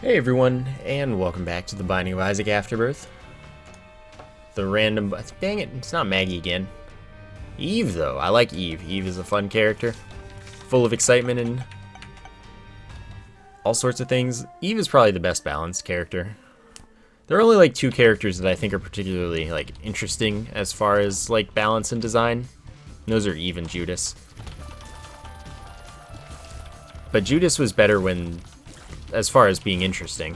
Hey everyone, and welcome back to the Binding of Isaac Afterbirth. The random... Dang it, it's not Maggie again. Eve, though. I like Eve. Eve is a fun character, full of excitement and all sorts of things. Eve is probably the best balanced character. There are only like two characters that I think are particularly like interesting as far as like balance and design. And those are Eve and Judas. But Judas was better when... as far as being interesting.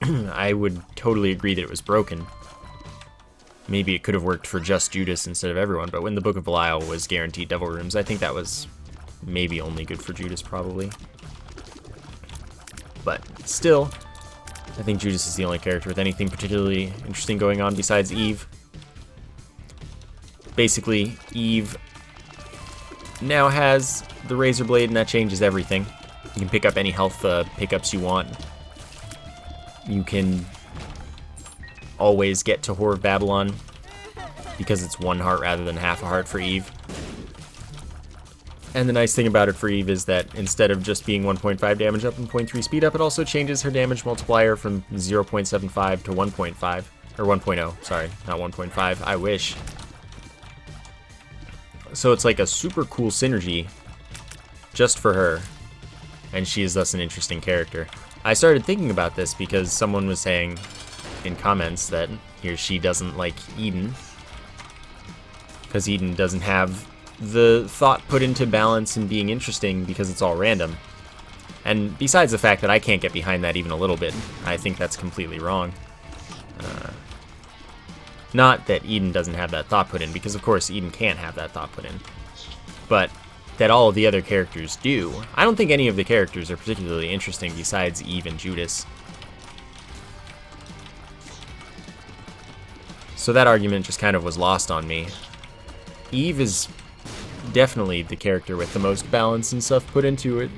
I would totally agree that it was broken. Maybe it could have worked for just Judas instead of everyone, but when the Book of Belial was guaranteed devil rooms, I think that was maybe only good for Judas, probably. But still, I think Judas is the only character with anything particularly interesting going on besides Eve. Basically, Eve now has the Razor Blade, and that changes everything. You can pick up any health pickups you want. You can always get to Whore of Babylon because it's one heart rather than half a heart for Eve. And the nice thing about it for Eve is that instead of just being 1.5 damage up and 0.3 speed up, it also changes her damage multiplier from 0.75 to 1.5. Or 1.0, sorry, not 1.5. I wish. So it's like a super cool synergy just for her. And she is thus an interesting character. I started thinking about this because someone was saying in comments that he or she doesn't like Eden because Eden doesn't have the thought put into balance and being interesting because it's all random. And besides the fact that I can't get behind that even a little bit, I think that's completely wrong. Not that Eden doesn't have that thought put in, because of course Eden can't have that thought put in. But that all of the other characters do. I don't think any of the characters are particularly interesting besides Eve and Judas. So that argument just kind of was lost on me. Eve is definitely the character with the most balance and stuff put into it.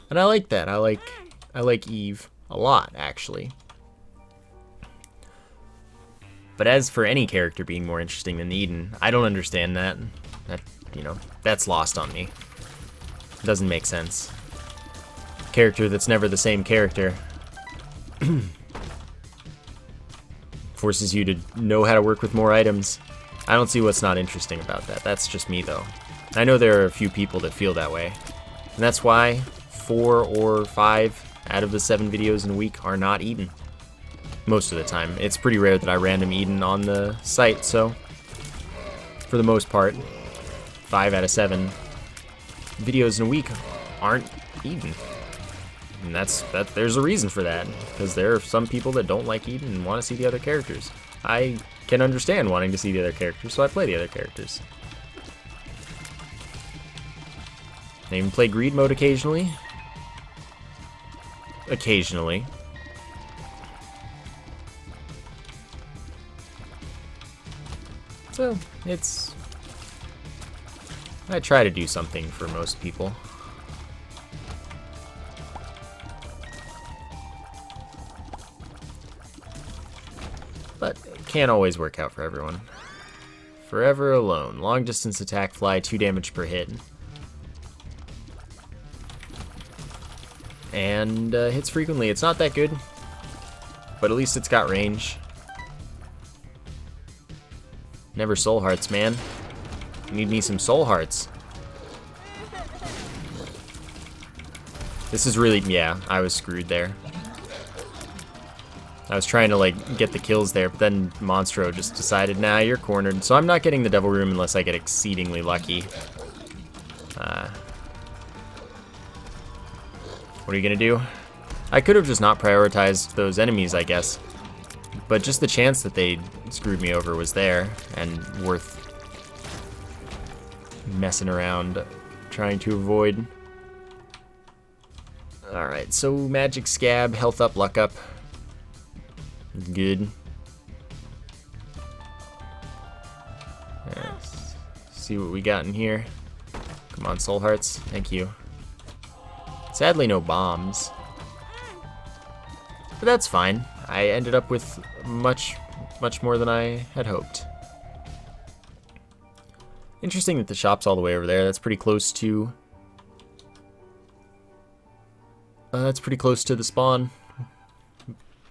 And I like that. I like Eve a lot, actually. But as for any character being more interesting than Eden, I don't understand that. You know, that's lost on me. Doesn't make sense. Character that's never the same character forces you to know how to work with more items. I don't see what's not interesting about that. That's just me, though. I know there are a few people that feel that way. And that's why 4 or 5 out of the 7 videos in a week are not Eden. Most of the time. It's pretty rare that I random Eden on the site, so for the most part, 5 out of 7 videos in a week aren't Eden. And there's a reason for that, because there are some people that don't like Eden and want to see the other characters. I can understand wanting to see the other characters, so I play the other characters. I even play Greed mode occasionally. Occasionally. So, I try to do something for most people. But it can't always work out for everyone. Forever Alone. Long distance attack fly, 2 damage per hit. And hits frequently. It's not that good, but at least it's got range. Never soul hearts, man. Need me some soul hearts. This is really, yeah, I was screwed there. I was trying to like get the kills there, but then Monstro just decided, nah, you're cornered. So I'm not getting the Devil Room unless I get exceedingly lucky. What are you gonna do? I could have just not prioritized those enemies, I guess. But just the chance that they screwed me over was there, and worth messing around trying to avoid. Alright, so Magic Scab, health up, luck up. Good. Let's see what we got in here. Come on, soul hearts. Thank you. Sadly, no bombs. But that's fine. I ended up with much more than I had hoped. Interesting that the shop's all the way over there. That's pretty close to That's pretty close to the spawn.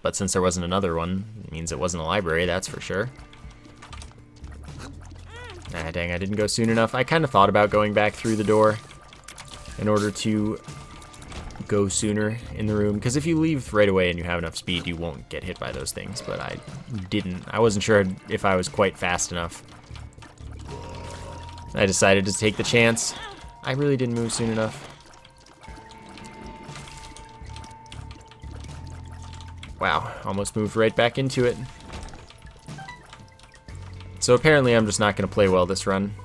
But since there wasn't another one, it means it wasn't a library, that's for sure. Ah, dang, I didn't go soon enough. I kind of thought about going back through the door in order to go sooner in the room, because if you leave right away and you have enough speed, you won't get hit by those things, but I didn't. I wasn't sure if I was quite fast enough. I decided to take the chance. I really didn't move soon enough. Wow, almost moved right back into it. So apparently I'm just not going to play well this run.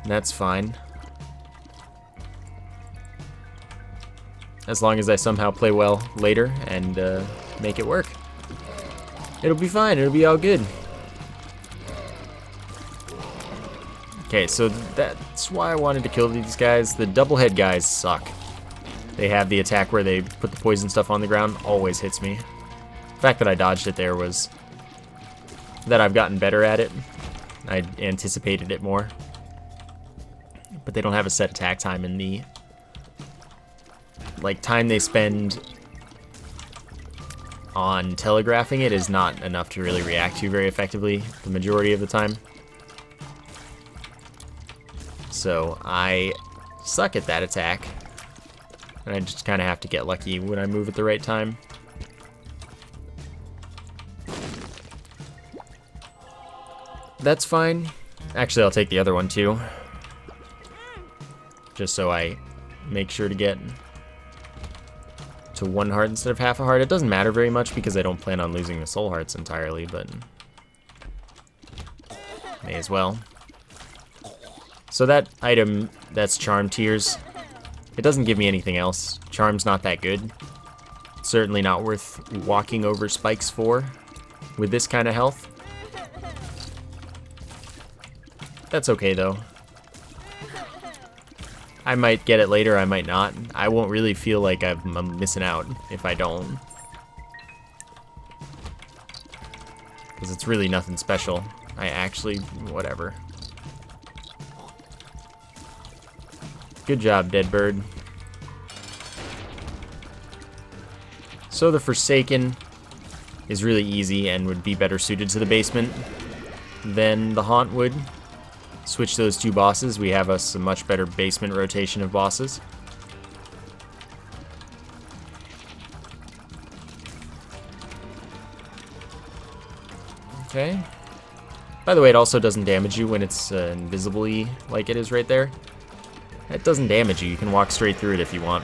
That's fine. As long as I somehow play well later and make it work. It'll be fine, it'll be all good. Okay, so that's why I wanted to kill these guys. The double head guys suck. They have the attack where they put the poison stuff on the ground, always hits me. The fact that I dodged it there was that I've gotten better at it. I anticipated it more. But they don't have a set attack time, in the time they spend on telegraphing it is not enough to really react to very effectively the majority of the time. So I suck at that attack. And I just kind of have to get lucky when I move at the right time. That's fine. Actually, I'll take the other one too. Just so I make sure to get to 1 heart instead of half a heart. It doesn't matter very much because I don't plan on losing the soul hearts entirely, but may as well. So that item, that's Charm Tears. It doesn't give me anything else. Charm's not that good. Certainly not worth walking over spikes for with this kind of health. That's okay though. I might get it later, I might not. I won't really feel like I'm missing out if I don't. Because it's really nothing special. I actually, whatever. Good job, dead bird. So the Forsaken is really easy and would be better suited to the basement than the Haunt would. Switch those 2 bosses, we have us a much better basement rotation of bosses. Okay. By the way, it also doesn't damage you when it's invisibly like it is right there. It doesn't damage you, you can walk straight through it if you want.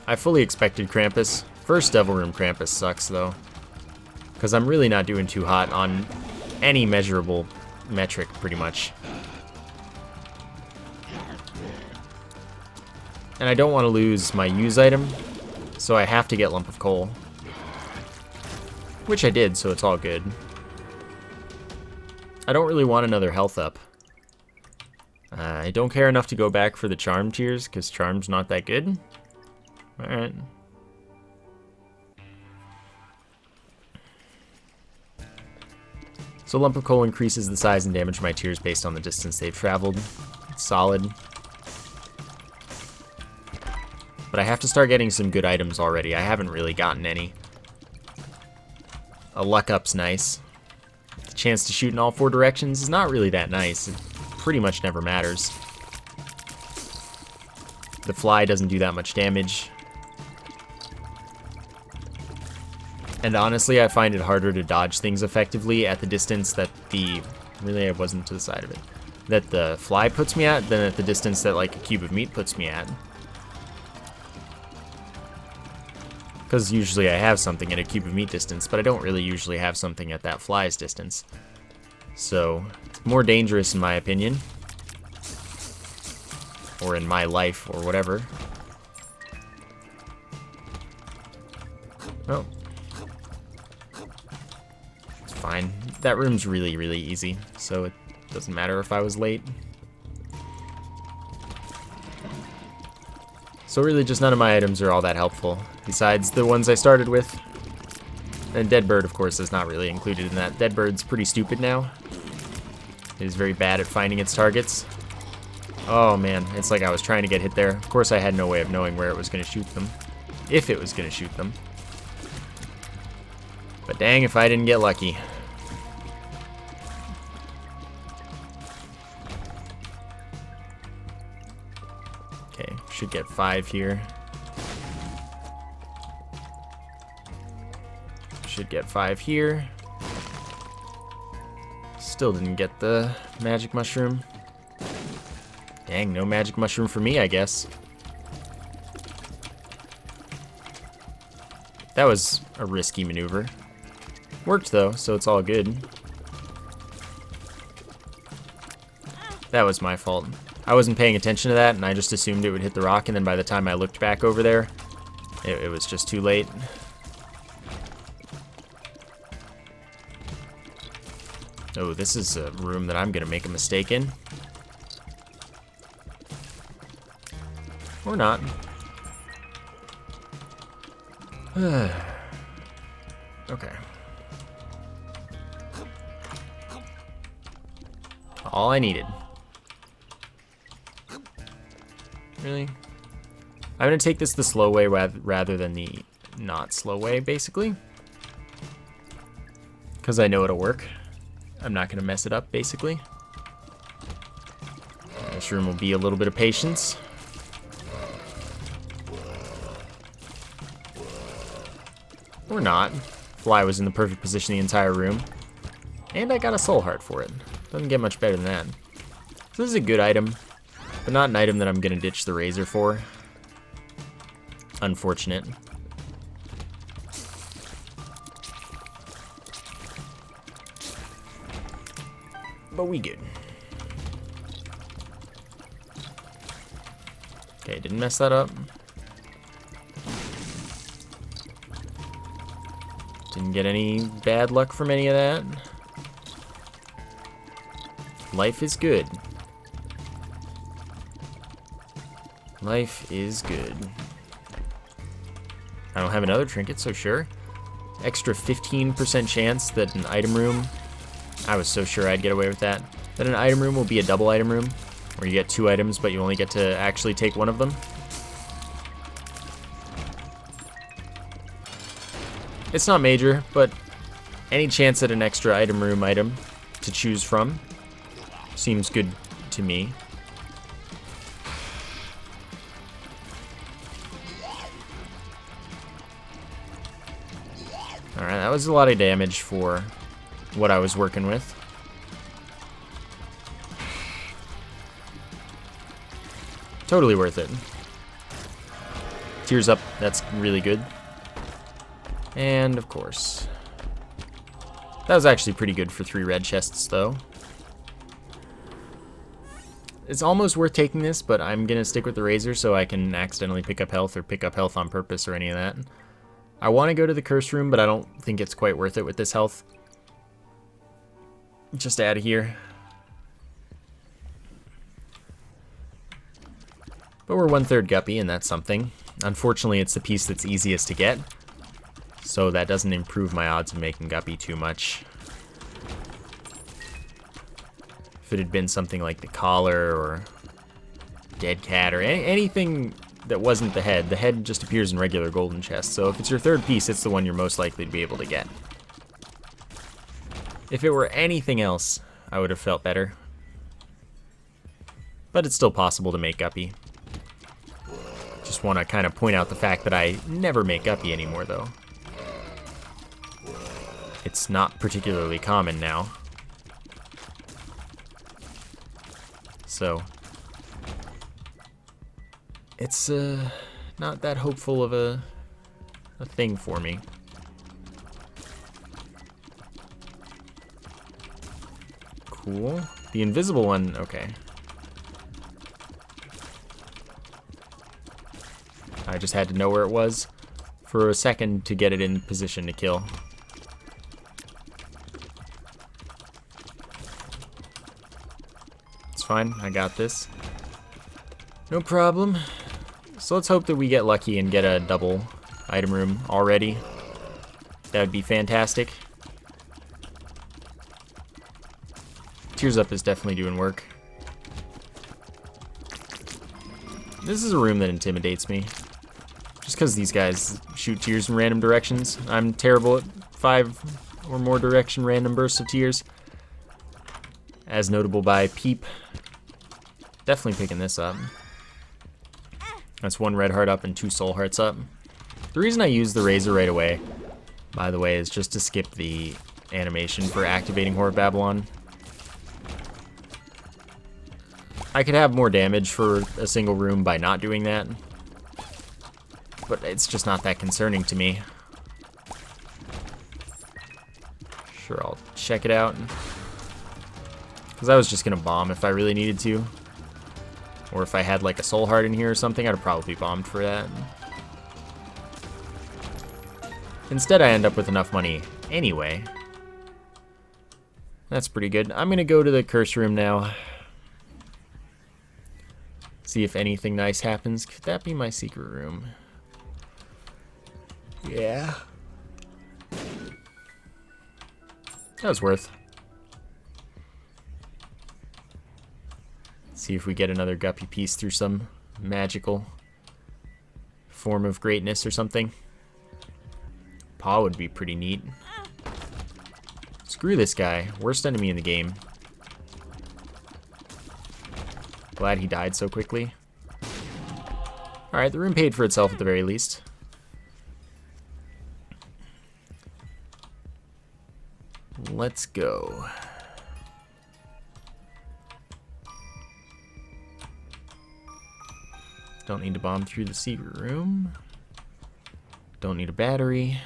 I fully expected Krampus. First Devil Room Krampus sucks though, because I'm really not doing too hot on any measurable metric pretty much. And I don't want to lose my use item, so I have to get Lump of Coal. Which I did, so it's all good. I don't really want another health up. I don't care enough to go back for the Charm Tears, because Charm's not that good. Alright. So Lump of Coal increases the size and damage of my tears based on the distance they've traveled. It's solid. But I have to start getting some good items already. I haven't really gotten any. A luck up's nice. The chance to shoot in all 4 directions is not really that nice. It pretty much never matters. The fly doesn't do that much damage. And honestly, I find it harder to dodge things effectively at the distance that the... Really, I wasn't to the side of it. That the fly puts me at than at the distance that, like, a cube of meat puts me at. Because usually I have something at a cube of meat distance, but I don't really usually have something at that fly's distance. So, it's more dangerous in my opinion. Or in my life, or whatever. Oh. Fine. That room's really, really easy, so it doesn't matter if I was late. So really just none of my items are all that helpful, besides the ones I started with. And Dead Bird, of course, is not really included in that. Dead Bird's pretty stupid now. It is very bad at finding its targets. Oh man, it's like I was trying to get hit there. Of course I had no way of knowing where it was going to shoot them. If it was going to shoot them. But dang if I didn't get lucky. Okay, should get 5 here. Should get 5 here. Still didn't get the magic mushroom. Dang, no magic mushroom for me, I guess. That was a risky maneuver. Worked though, so it's all good. That was my fault. I wasn't paying attention to that, and I just assumed it would hit the rock, and then by the time I looked back over there, it was just too late. Oh, this is a room that I'm gonna make a mistake in. Or not. Okay. All I needed. Really? I'm gonna take this the slow way rather than the not slow way, basically. Because I know it'll work. I'm not gonna mess it up, basically. This room will be a little bit of patience. Or not. Fly was in the perfect position the entire room. And I got a soul heart for it. Doesn't get much better than that. So this is a good item, but not an item that I'm gonna ditch the razor for. Unfortunate. But we good. Okay, didn't mess that up. Didn't get any bad luck from any of that. Life is good. Life is good. I don't have another trinket, so sure. Extra 15% chance that an item room... I was so sure I'd get away with that. That an item room will be a double item room, where you get 2 items, but you only get to actually take one of them. It's not major, but any chance at an extra item room item to choose from seems good to me. Alright, that was a lot of damage for what I was working with. Totally worth it. Tears up, that's really good. And of course, that was actually pretty good for 3 red chests though. It's almost worth taking this, but I'm gonna stick with the razor so I can accidentally pick up health or pick up health on purpose or any of that. I want to go to the curse room, but I don't think it's quite worth it with this health. Just out of here. But we're 1/3 guppy, and that's something. Unfortunately, it's the piece that's easiest to get. So that doesn't improve my odds of making guppy too much. If it had been something like the collar or dead cat or anything that wasn't the head just appears in regular golden chests. So if it's your 3rd piece, it's the one you're most likely to be able to get. If it were anything else, I would have felt better. But it's still possible to make guppy. Just want to kind of point out the fact that I never make guppy anymore, though. It's not particularly common now. So, it's not that hopeful of a thing for me. Cool. The invisible one, okay. I just had to know where it was for a second to get it in position to kill. It's fine, I got this. No problem. So let's hope that we get lucky and get a double item room already. That would be fantastic. Tears Up is definitely doing work. This is a room that intimidates me. Just because these guys shoot tears in random directions. I'm terrible at 5 or more direction random bursts of tears. As notable by Peep. Definitely picking this up. That's 1 red heart up and 2 soul hearts up. The reason I use the razor right away, by the way, is just to skip the animation for activating Horror Babylon. I could have more damage for a single room by not doing that, but it's just not that concerning to me. Sure, I'll check it out, because I was just gonna bomb if I really needed to, or if I had like a soul heart in here or something, I'd have probably bombed for that. Instead, I end up with enough money anyway. That's pretty good. I'm gonna go to the curse room now. See if anything nice happens. Could that be my secret room? Yeah. That was worth. See if we get another guppy piece through some magical form of greatness or something. Paw would be pretty neat. Screw this guy. Worst enemy in the game. Glad he died so quickly. Alright, the room paid for itself at the very least. Let's go. Don't need to bomb through the secret room. Don't need a battery.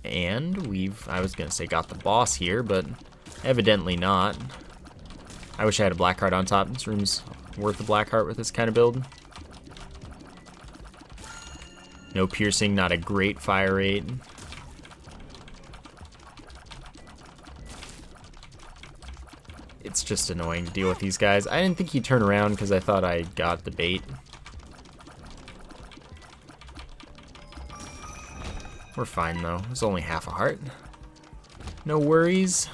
And I was gonna say got the boss here, but evidently not. I wish I had a black heart on top. This room's worth a black heart with this kind of build. No piercing, not a great fire rate. It's just annoying to deal with these guys. I didn't think he'd turn around because I thought I got the bait. We're fine though. It's only half a heart. No worries.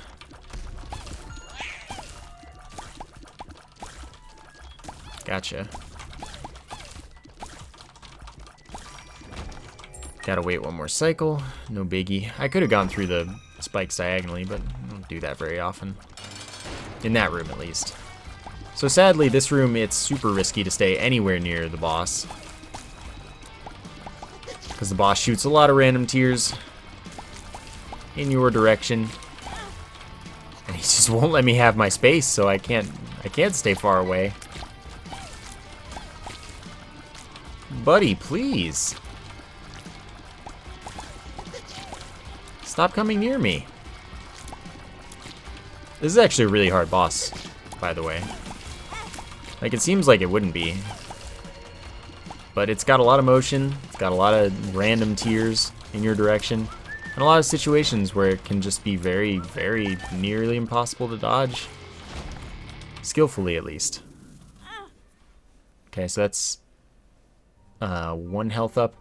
Gotcha. Gotta wait 1 more cycle. No biggie. I could have gone through the spikes diagonally, but I don't do that very often. In that room, at least. So sadly, this room, it's super risky to stay anywhere near the boss. Because the boss shoots a lot of random tears in your direction. And he just won't let me have my space, so I can't stay far away. Buddy, please. Stop coming near me. This is actually a really hard boss, by the way. Like, it seems like it wouldn't be. But it's got a lot of motion, it's got a lot of random tears in your direction, and a lot of situations where it can just be very, very nearly impossible to dodge. Skillfully, at least. Okay, so that's 1 health up,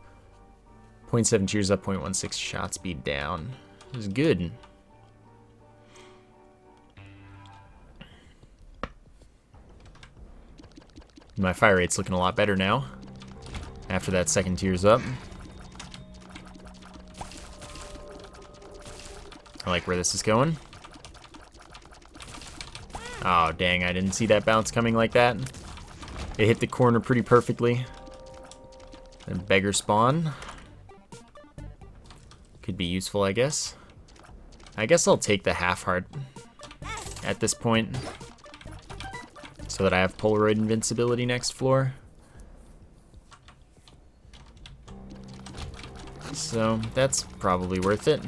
0.7 tears up, 0.16 shot speed down. This is good. My fire rate's looking a lot better now, after that 2nd tears up. I like where this is going. Oh, dang, I didn't see that bounce coming like that. It hit the corner pretty perfectly. And beggar spawn. Could be useful, I guess. I guess I'll take the half heart at this point, so that I have Polaroid invincibility next floor. So that's probably worth it.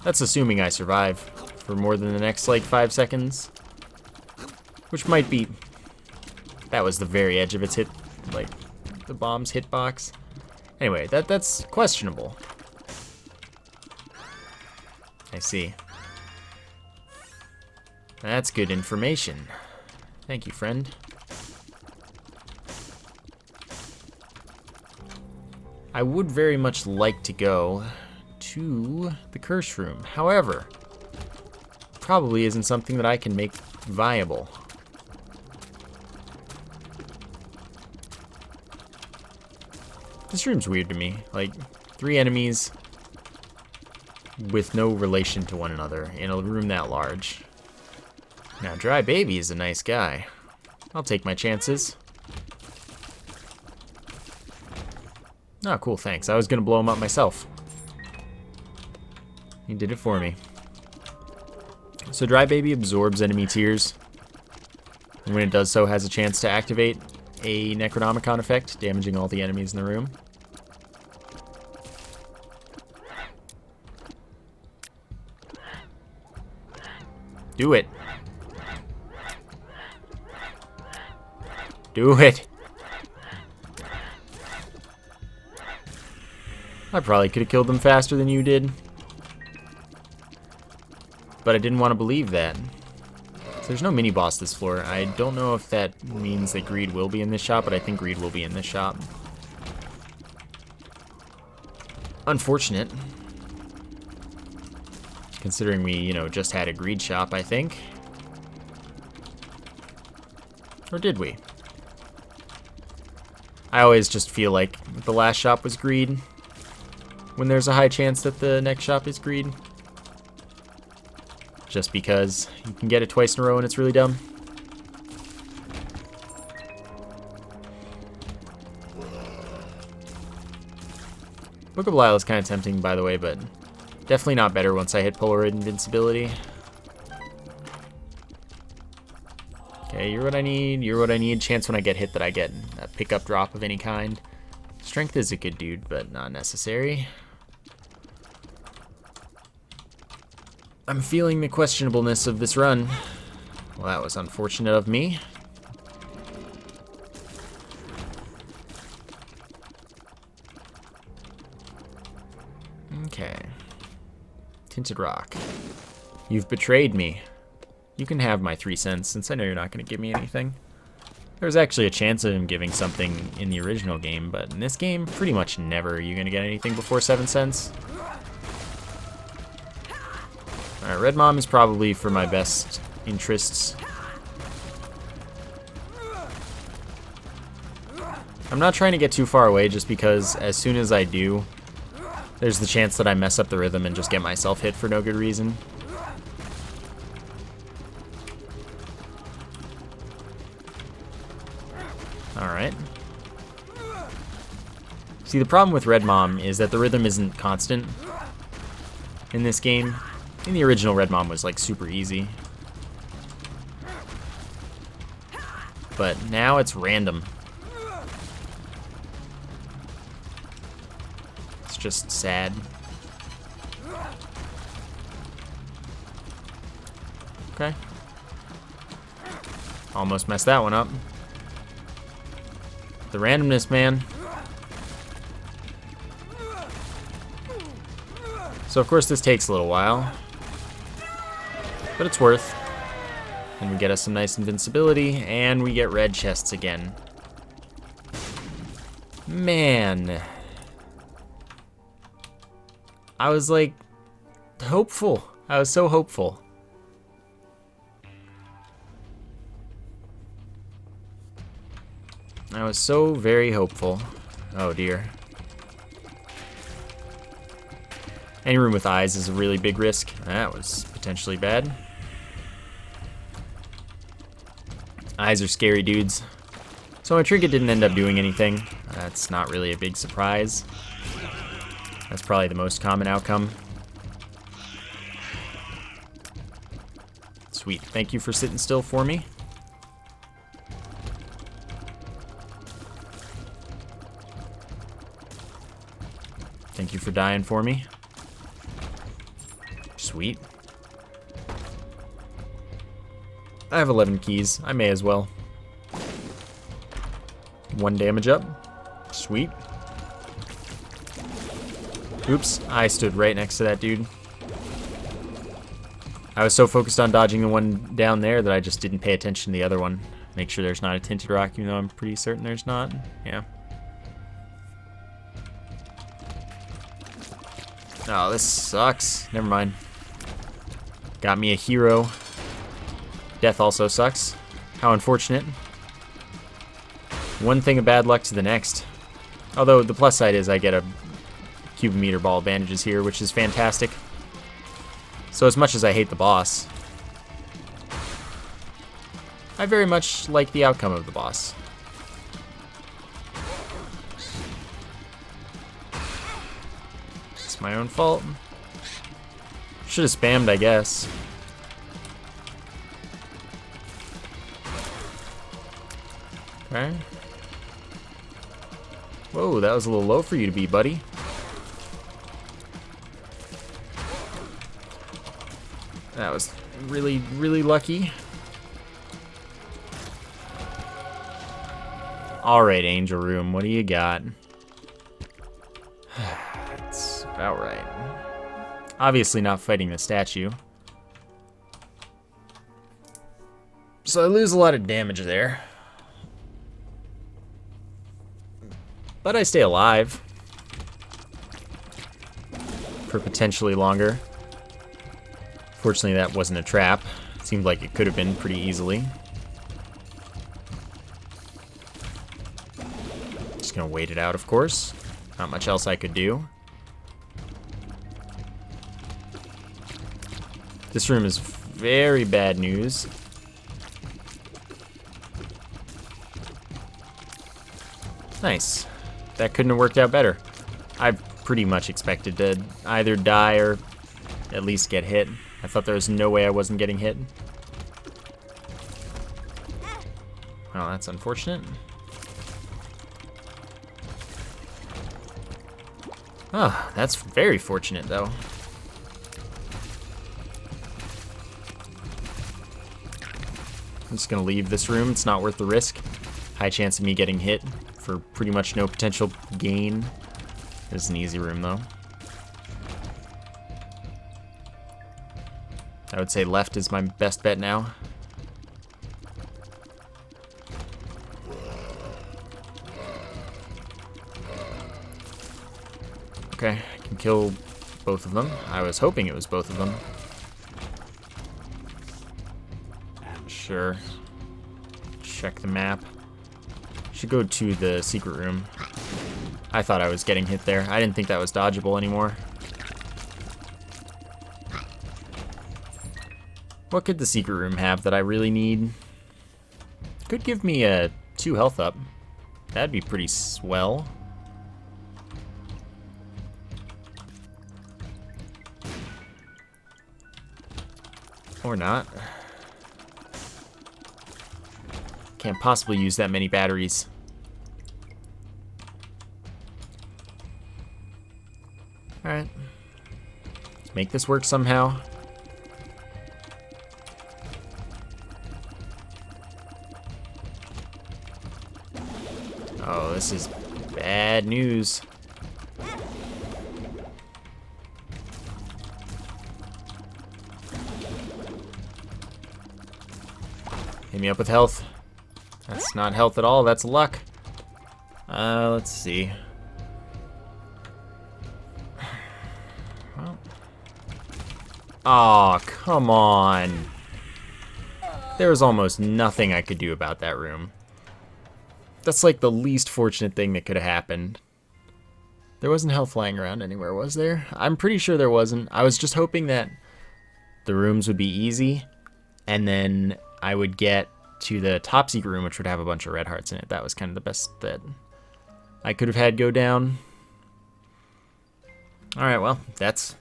That's assuming I survive for more than the next like 5 seconds, which might be. That was the very edge of its hit, like the bomb's hitbox. Anyway, that's questionable. I see. That's good information. Thank you, friend. I would very much like to go to the curse room. However, probably isn't something that I can make viable. This room's weird to me. Like, 3 enemies with no relation to one another in a room that large. Now, Dry Baby is a nice guy. I'll take my chances. Oh, cool, thanks. I was gonna blow him up myself. He did it for me. So Dry Baby absorbs enemy tears. And when it does so, has a chance to activate a Necronomicon effect, damaging all the enemies in the room. Do it. Do it. I probably could have killed them faster than you did. But I didn't want to believe that. So there's no mini-boss this floor. I don't know if that means that Greed will be in this shop, but I think Greed will be in this shop. Unfortunate. Considering we, you know, just had a Greed shop, I think. Or did we? I always just feel like the last shop was Greed, when there's a high chance that the next shop is Greed. Just because you can get it twice in a row and it's really dumb. Book of Belial is kind of tempting, by the way, but definitely not better once I hit Polaroid Invincibility. Okay, you're what I need. You're what I need. Chance when I get hit that I get a pickup drop of any kind. Strength is a good dude, but not necessary. I'm feeling the questionableness of this run. Well, that was unfortunate of me. Okay. Tinted Rock. You've betrayed me. You can have my 3 cents, since I know you're not going to give me anything. There was actually a chance of him giving something in the original game, but in this game, pretty much never are you going to get anything before 7 cents. Alright, Red Mom is probably for my best interests. I'm not trying to get too far away just because as soon as I do, there's the chance that I mess up the rhythm and just get myself hit for no good reason. Alright. See, the problem with Red Mom is that the rhythm isn't constant in this game. In the original, Red Mom was like super easy. But now it's random. It's just sad. Okay. Almost messed that one up. The randomness, man. So of course this takes a little while. But it's worth. And we get us some nice invincibility, and we get red chests again. Man. I was like, hopeful. I was so hopeful. I was so very hopeful. Oh dear. Any room with eyes is a really big risk. That was potentially bad. Eyes are scary dudes. So my trinket didn't end up doing anything. That's not really a big surprise. That's probably the most common outcome. Sweet. Thank you for sitting still for me. Thank you for dying for me. Sweet. I have 11 keys. I may as well. 1 damage up. Sweet. Oops, I stood right next to that dude. I was so focused on dodging the one down there that I just didn't pay attention to the other one. Make sure there's not a tinted rock, even though I'm pretty certain there's not. Yeah. Oh, this sucks. Never mind. Got me a hero. Death also sucks. How unfortunate. One thing of bad luck to the next. Although the plus side is I get a cubic meter ball of bandages here, which is fantastic. So as much as I hate the boss, I very much like the outcome of the boss. It's my own fault. Should have spammed, I guess. Okay. Whoa, that was a little low for you to be, buddy. That was really, really lucky. Alright, Angel Room, what do you got? That's about right. Obviously not fighting the statue. So I lose a lot of damage there. But I stay alive. For potentially longer. Fortunately, that wasn't a trap. It seemed like it could have been pretty easily. Just gonna wait it out, of course. Not much else I could do. This room is very bad news. Nice. That couldn't have worked out better. I pretty much expected to either die or at least get hit. I thought there was no way I wasn't getting hit. Well, that's unfortunate. Oh, that's very fortunate, though. I'm just gonna leave this room. It's not worth the risk. High chance of me getting hit for pretty much no potential gain. This is an easy room, though. I would say left is my best bet now. Okay, I can kill both of them. I was hoping it was both of them. Sure. Check the map. Should go to the secret room. I thought I was getting hit there. I didn't think that was dodgeable anymore. What could the secret room have that I really need? Could give me a 2 health up. That'd be pretty swell. Or not. Can't possibly use that many batteries. Alright. Let's make this work somehow. Oh, this is bad news. Hit me up with health. That's not health at all, that's luck. Let's see. Well. Aw, come on. There was almost nothing I could do about that room. That's like the least fortunate thing that could have happened. There wasn't health lying around anywhere, was there? I'm pretty sure there wasn't. I was just hoping that the rooms would be easy, and then I would get to the top secret room, which would have a bunch of red hearts in it. That was kind of the best that I could have had go down. Alright, well, that's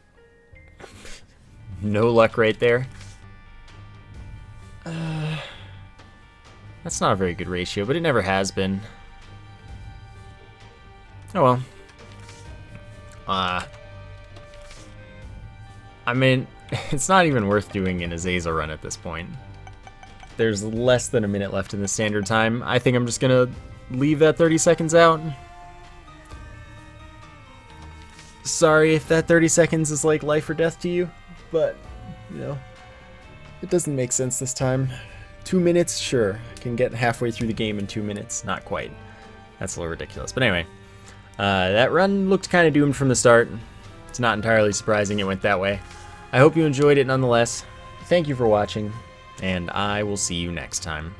no luck right there. That's not a very good ratio, but it never has been. Oh well. I mean, it's not even worth doing an Azazel run at this point. There's less than a minute left in the standard time. I think I'm just gonna leave that 30 seconds out. Sorry if that 30 seconds is like life or death to you, but, you know, it doesn't make sense this time. 2 minutes, sure. I can get halfway through the game in 2 minutes. Not quite. That's a little ridiculous. But anyway, that run looked kind of doomed from the start. It's not entirely surprising it went that way. I hope you enjoyed it nonetheless. Thank you for watching, and I will see you next time.